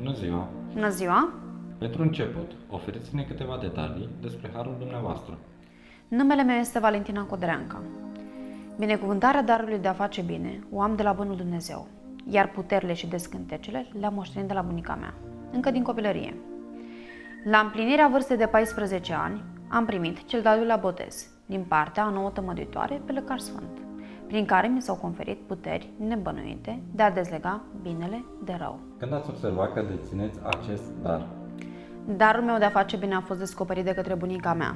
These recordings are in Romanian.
Bună ziua! Bună ziua! Pentru început, oferiți-ne câteva detalii despre harul dumneavoastră. Numele meu este Valentina Codreanca. Binecuvântarea darului de a face bine o am de la Bunul Dumnezeu, iar puterile și descântecele le-am moștenit de la bunica mea, încă din copilărie. La împlinirea vârstei de 14 ani, am primit cel de-al doilea botez, din partea a nouă tămăduitoare pe Lăcar Sfânt, prin care mi s-au conferit puteri nebănuite de a dezlega binele de rău. Când ați observat că dețineți acest dar? Darul meu de a face bine a fost descoperit de către bunica mea,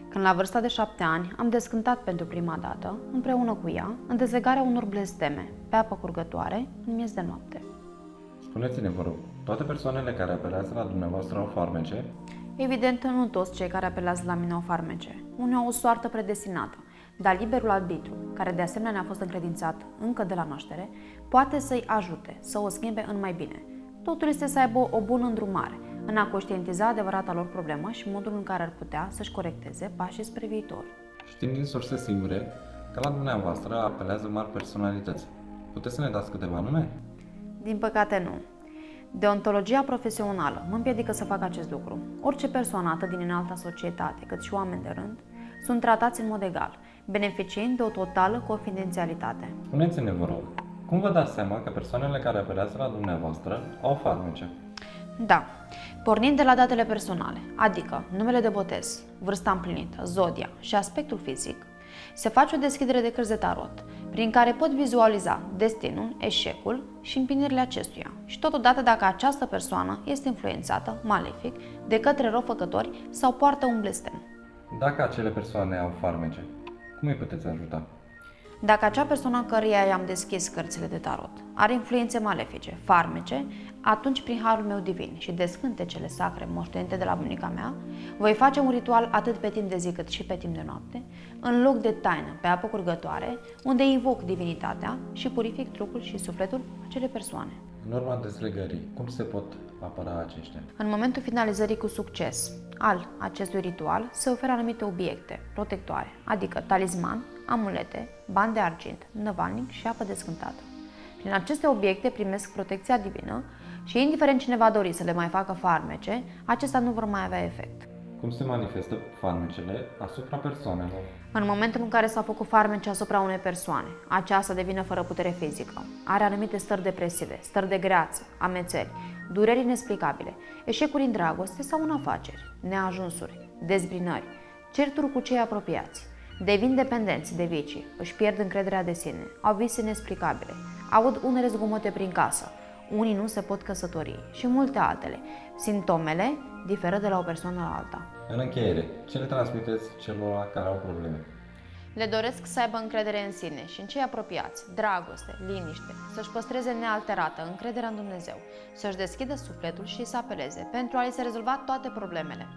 când la vârsta de 7 ani am descântat pentru prima dată, împreună cu ea, în dezlegarea unor blesteme pe apă curgătoare în miez de noapte. Spuneți-ne, vă rog, toate persoanele care apelează la dumneavoastră au farmece? Evident, nu toți cei care apelează la mine au farmece. Unii au o soartă predestinată, dar liberul arbitru, care de asemenea ne-a fost încredințat încă de la naștere, poate să-i ajute să o schimbe în mai bine. Totul este să aibă o bună îndrumare, în a conștientiza adevărata lor problemă și modul în care ar putea să-și corecteze pașii spre viitor. Știm din surse sigure că la dumneavoastră apelează mari personalități. Puteți să ne dați câteva nume? Din păcate nu. Deontologia profesională mă împiedică să fac acest lucru. Orice persoanată din înalta societate, cât și oameni de rând, sunt tratați în mod egal, beneficiind de o totală confidențialitate. Spuneți-ne, vă rog, cum vă dați seama că persoanele care apelează la dumneavoastră au farmece? Da, pornind de la datele personale, adică numele de botez, vârsta împlinită, zodia și aspectul fizic, se face o deschidere de cărți de tarot, prin care pot vizualiza destinul, eșecul și împlinirile acestuia și totodată dacă această persoană este influențată, malefic, de către răufăcători sau poartă un blestem. Dacă acele persoane au farmece, cum îi puteți ajuta? Dacă acea persoană căreia i-am deschis cărțile de tarot are influențe malefice, farmece, atunci prin harul meu divin și descântecele sacre moștenite de la bunica mea, voi face un ritual atât pe timp de zi cât și pe timp de noapte, în loc de taină pe apă curgătoare, unde invoc divinitatea și purific trupul și sufletul acelei persoane. În urma dezlegării, cum se pot apăra aceștia? În momentul finalizării cu succes al acestui ritual se oferă anumite obiecte protectoare, adică talisman, amulete, bani de argint, năvalnic și apă descântată. Prin aceste obiecte primesc protecția divină și indiferent cine va dori să le mai facă farmece, acestea nu vor mai avea efect. Cum se manifestă farmecele asupra persoanelor? În momentul în care s-a făcut farmece asupra unei persoane, aceasta devine fără putere fizică, are anumite stări depresive, stări de greață, amețeli, dureri inexplicabile, eșecuri în dragoste sau în afaceri, neajunsuri, dezbinări, certuri cu cei apropiați, devin dependenți de vicii, își pierd încrederea de sine, au vise inexplicabile, aud unele zgomote prin casă, unii nu se pot căsători și multe altele. Simptomele diferă de la o persoană la alta. În încheiere, ce le transmiteți celor care au probleme? Le doresc să aibă încredere în sine și în cei apropiați, dragoste, liniște, să-și păstreze nealterată încrederea în Dumnezeu, să-și deschidă sufletul și să apeleze pentru a li se rezolva toate problemele.